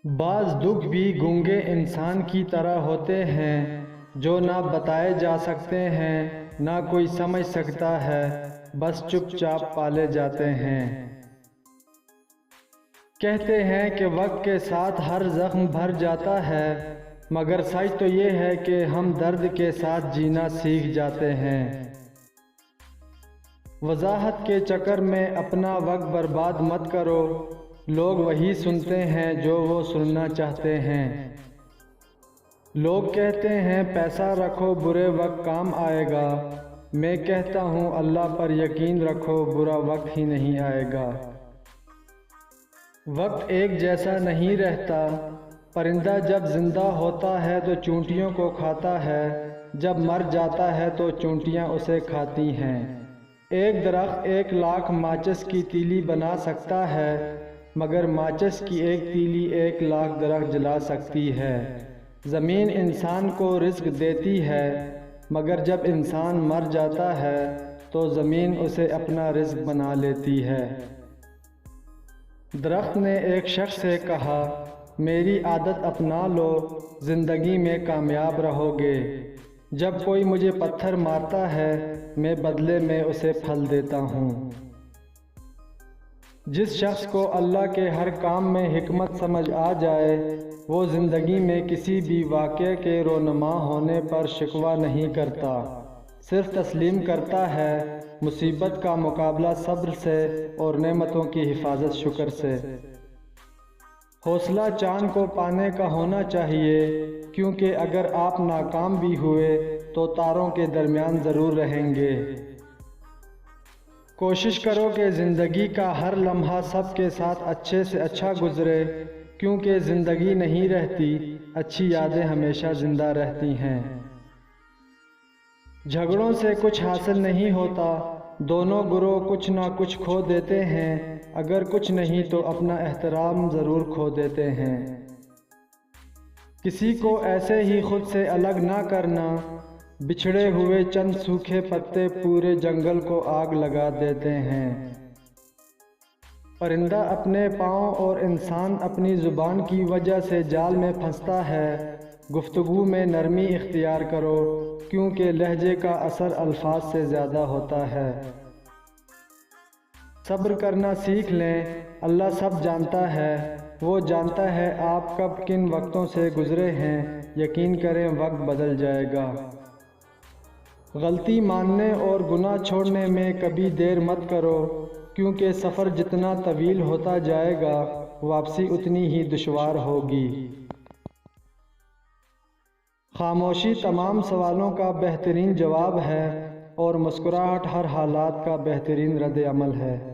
بعض دکھ بھی گونگے انسان کی طرح ہوتے ہیں جو نہ بتائے جا سکتے ہیں، نہ کوئی سمجھ سکتا ہے، بس چپ چاپ پالے جاتے ہیں۔ کہتے ہیں کہ وقت کے ساتھ ہر زخم بھر جاتا ہے، مگر سچ تو یہ ہے کہ ہم درد کے ساتھ جینا سیکھ جاتے ہیں۔ وضاحت کے چکر میں اپنا وقت برباد مت کرو، لوگ وہی سنتے ہیں جو وہ سننا چاہتے ہیں۔ لوگ کہتے ہیں پیسہ رکھو برے وقت کام آئے گا، میں کہتا ہوں اللہ پر یقین رکھو برا وقت ہی نہیں آئے گا۔ وقت ایک جیسا نہیں رہتا، پرندہ جب زندہ ہوتا ہے تو چونٹیوں کو کھاتا ہے، جب مر جاتا ہے تو چونٹیاں اسے کھاتی ہیں۔ ایک درخت 1,00,000 ماچس کی تیلی بنا سکتا ہے، مگر ماچس کی ایک تیلی 1,00,000 درخت جلا سکتی ہے۔ زمین انسان کو رزق دیتی ہے، مگر جب انسان مر جاتا ہے تو زمین اسے اپنا رزق بنا لیتی ہے۔ درخت نے ایک شخص سے کہا، میری عادت اپنا لو، زندگی میں کامیاب رہو گے۔ جب کوئی مجھے پتھر مارتا ہے، میں بدلے میں اسے پھل دیتا ہوں۔ جس شخص کو اللہ کے ہر کام میں حکمت سمجھ آ جائے، وہ زندگی میں کسی بھی واقعے کے رونما ہونے پر شکوہ نہیں کرتا، صرف تسلیم کرتا ہے۔ مصیبت کا مقابلہ صبر سے اور نعمتوں کی حفاظت شکر سے۔ حوصلہ چاند کو پانے کا ہونا چاہیے، کیونکہ اگر آپ ناکام بھی ہوئے تو تاروں کے درمیان ضرور رہیں گے۔ کوشش کرو کہ زندگی کا ہر لمحہ سب کے ساتھ اچھے سے اچھا گزرے، کیونکہ زندگی نہیں رہتی، اچھی یادیں ہمیشہ زندہ رہتی ہیں۔ جھگڑوں سے کچھ حاصل نہیں ہوتا، دونوں گروہ کچھ نہ کچھ کھو دیتے ہیں، اگر کچھ نہیں تو اپنا احترام ضرور کھو دیتے ہیں۔ کسی کو ایسے ہی خود سے الگ نہ کرنا، بچھڑے ہوئے چند سوکھے پتے پورے جنگل کو آگ لگا دیتے ہیں۔ پرندہ اپنے پاؤں اور انسان اپنی زبان کی وجہ سے جال میں پھنستا ہے۔ گفتگو میں نرمی اختیار کرو، کیونکہ لہجے کا اثر الفاظ سے زیادہ ہوتا ہے۔ صبر کرنا سیکھ لیں، اللہ سب جانتا ہے، وہ جانتا ہے آپ کب کن وقتوں سے گزرے ہیں، یقین کریں وقت بدل جائے گا۔ غلطی ماننے اور گناہ چھوڑنے میں کبھی دیر مت کرو، کیونکہ سفر جتنا طویل ہوتا جائے گا، واپسی اتنی ہی دشوار ہوگی۔ خاموشی تمام سوالوں کا بہترین جواب ہے، اور مسکراہٹ ہر حالات کا بہترین رد عمل ہے۔